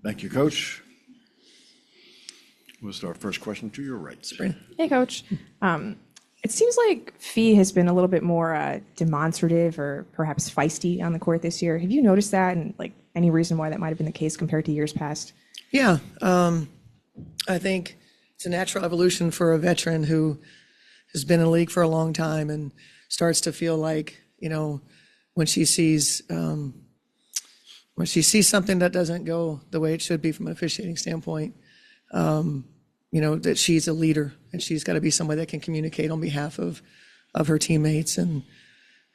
Thank you, Coach. We'll start first question to your right. Spring. Hey, Coach. It seems like Fee has been a little bit more demonstrative or perhaps feisty on the court this year. Have you noticed that, and like any reason why that might have been the case compared to years past? Yeah, I think it's a natural evolution for a veteran who has been in the league for a long time and starts to feel like, when she sees something that doesn't go the way it should be from an officiating standpoint, that she's a leader and she's got to be somebody that can communicate on behalf of her teammates. And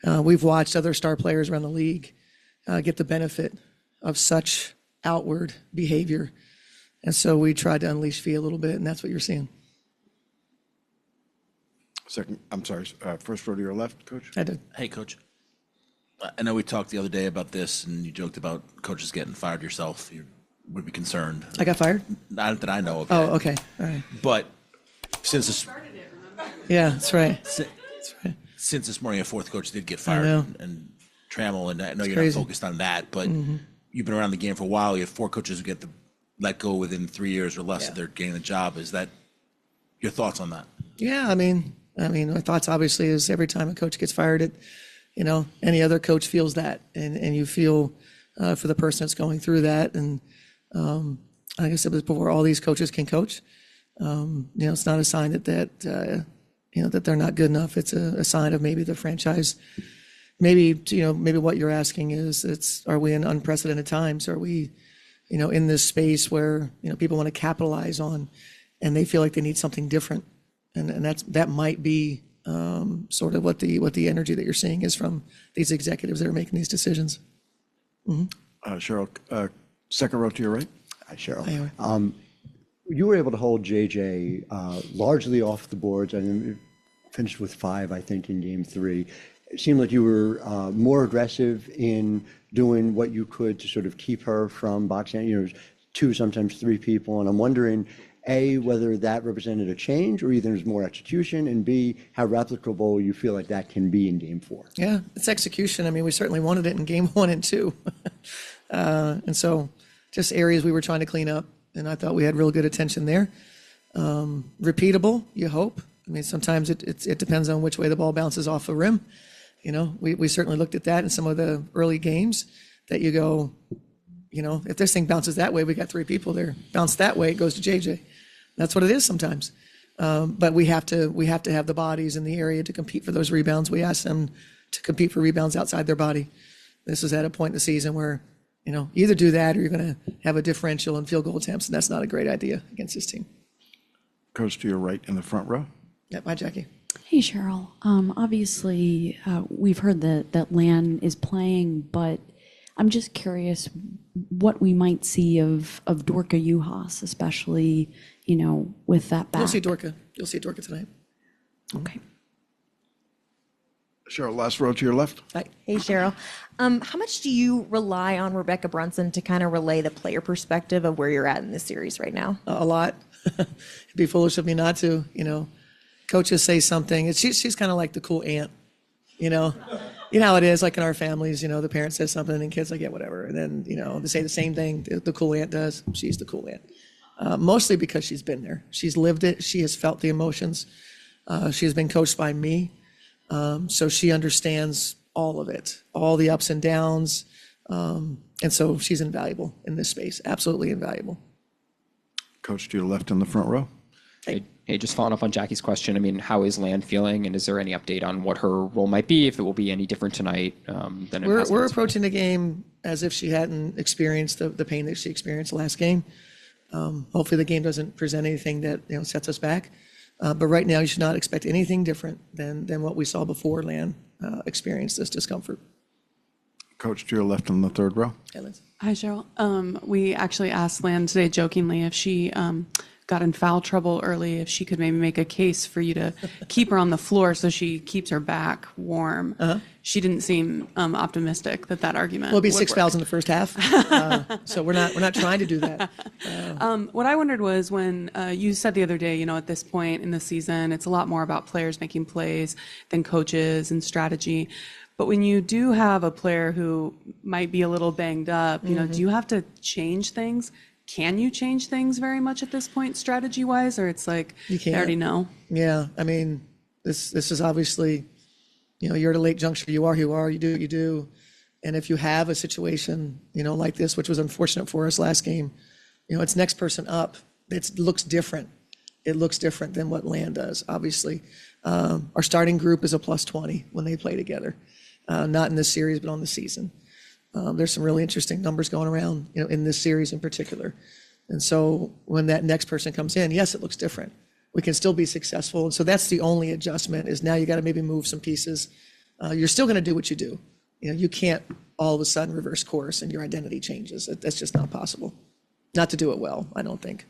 we've watched other star players around the league get the benefit of such outward behavior. And so we tried to unleash Fee a little bit, and that's what you're seeing. First row to your left, Coach. I did. Hey, Coach. I know we talked the other day about this, and you joked about coaches getting fired yourself. You would be concerned. I got fired? Not that I know of. Oh, yet. okay. All right. But since this, Yeah, that's right. since this morning, a fourth coach did get fired, and Trammell, and I know you're crazy. not focused on that, but you've been around the game for a while. You have four coaches who get let go within 3 years or less of their getting the job. Is that your thoughts on that? Yeah, I mean, my thoughts obviously is every time a coach gets fired, any other coach feels that, and you feel for the person that's going through that. And like I said before, all these coaches can coach. It's not a sign that they're not good enough. It's a sign of maybe the franchise. Maybe what you're asking is, are we in unprecedented times? Are we, in this space where people want to capitalize on, and they feel like they need something different, and that might be sort of what the energy that you're seeing is from these executives that are making these decisions. Cheryl, second row to your right. Hi, Cheryl. Hi. You were able to hold JJ largely off the boards. I mean, finished with 5, I think, in Game 3. It seemed like you were more aggressive in doing what you could to sort of keep her from boxing. 2, sometimes 3 people, and I'm wondering, A, whether that represented a change, or either there's more execution, and B, how replicable you feel like that can be in Game 4. Yeah, it's execution. I mean, we certainly wanted it in Game 1 and 2, and so just areas we were trying to clean up. And I thought we had real good attention there. Repeatable, you hope. I mean, sometimes it depends on which way the ball bounces off the rim. We certainly looked at that in some of the early games that you go, if this thing bounces that way, we got 3 people there. Bounce that way, it goes to JJ. That's what it is sometimes. But we have to have the bodies in the area to compete for those rebounds. We ask them to compete for rebounds outside their body. This is at a point in the season where either do that or you're going to have a differential in field goal attempts, and that's not a great idea against this team. Coach to your right in the front row. Yep, hi, Jackie. Hey, Cheryl. Obviously, we've heard that Lan is playing, but I'm just curious what we might see of Dorka Juhas, especially, with that back. You'll see Dorka tonight. Okay. Cheryl, last row to your left. Hi. Hey, Cheryl. How much do you rely on Rebecca Brunson to kind of relay the player perspective of where you're at in this series right now? A lot. It'd be foolish of me not to. Coaches say something. She's kind of like the cool aunt. You know how it is, like in our families. The parent says something and kids like, yeah, whatever. And then they say the same thing the cool aunt does. She's the cool aunt. Mostly because she's been there. She's lived it. She has felt the emotions. She has been coached by me. So she understands all of it, all the ups and downs. And so she's invaluable in this space, absolutely invaluable. Coach to your left in the front row. Hey, just following up on Jackie's question, I mean, how is Lan feeling, and is there any update on what her role might be, if it will be any different tonight than it has been? We're approaching the game as if she hadn't experienced the pain that she experienced last game. Hopefully the game doesn't present anything that sets us back. But right now, you should not expect anything different than what we saw before Lan experienced this discomfort. Coach to your left in the third row. Hi, Cheryl. We actually asked Lan today jokingly if she got in foul trouble early, if she could maybe make a case for you to keep her on the floor so she keeps her back warm. She didn't seem optimistic that argument Will be would 6 work. fouls in the first half, so we're not trying to do that. What I wondered was when you said the other day, at this point in the season, it's a lot more about players making plays than coaches and strategy. But when you do have a player who might be a little banged up, you know, do you have to change things? Can you change things very much at this point, strategy-wise, or it's like You they can't. already know? Yeah, I mean, this is obviously, you know, you're at a late juncture. You are who you are. You do what you do. And if you have a situation, you know, like this, which was unfortunate for us last game, you know, it's next person up. It looks different. It looks different than what Land does, obviously. Our starting group is a +20 when they play together, not in this series, but on the season. There's some really interesting numbers going around, you know, in this series in particular. And so when that next person comes in, yes, it looks different. We can still be successful. And so that's the only adjustment is now you got to maybe move some pieces. You're still going to do what you do. You know, you can't all of a sudden reverse course and your identity changes. That's just not possible. Not to do it well, I don't think.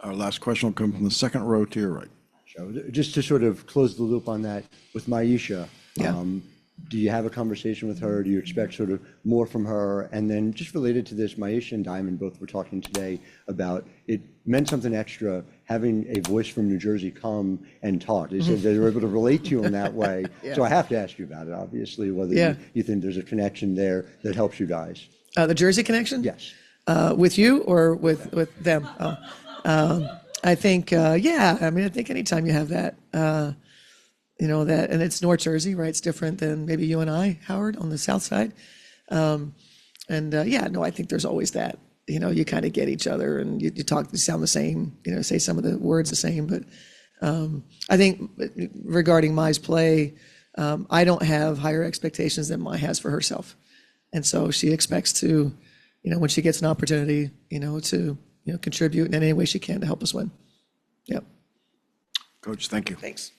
Our last question will come from the second row to your right. So just to sort of close the loop on that, with Maisha, Yeah. do you have a conversation with her? Do you expect sort of more from her? And then just related to this, Maisha and Diamond both were talking today about it meant something extra having a voice from New Jersey come and talk. They said they were able to relate to you in that way. So I have to ask you about it, obviously, whether you think there's a connection there that helps you guys. The Jersey connection? Yes. With you or with them? I think, yeah, I mean, I think anytime you have that, you know, that, and it's North Jersey, right? It's different than maybe you and I, Howard, on the south side. Yeah, no, I think there's always that. You know, you kind of get each other and you talk, you sound the same, you know, say some of the words the same. But I think regarding Mai's play, I don't have higher expectations than Mai has for herself. And so she expects to, you know, when she gets an opportunity, you know, to, you know, contribute in any way she can to help us win. Yep. Coach, thank you. Thanks.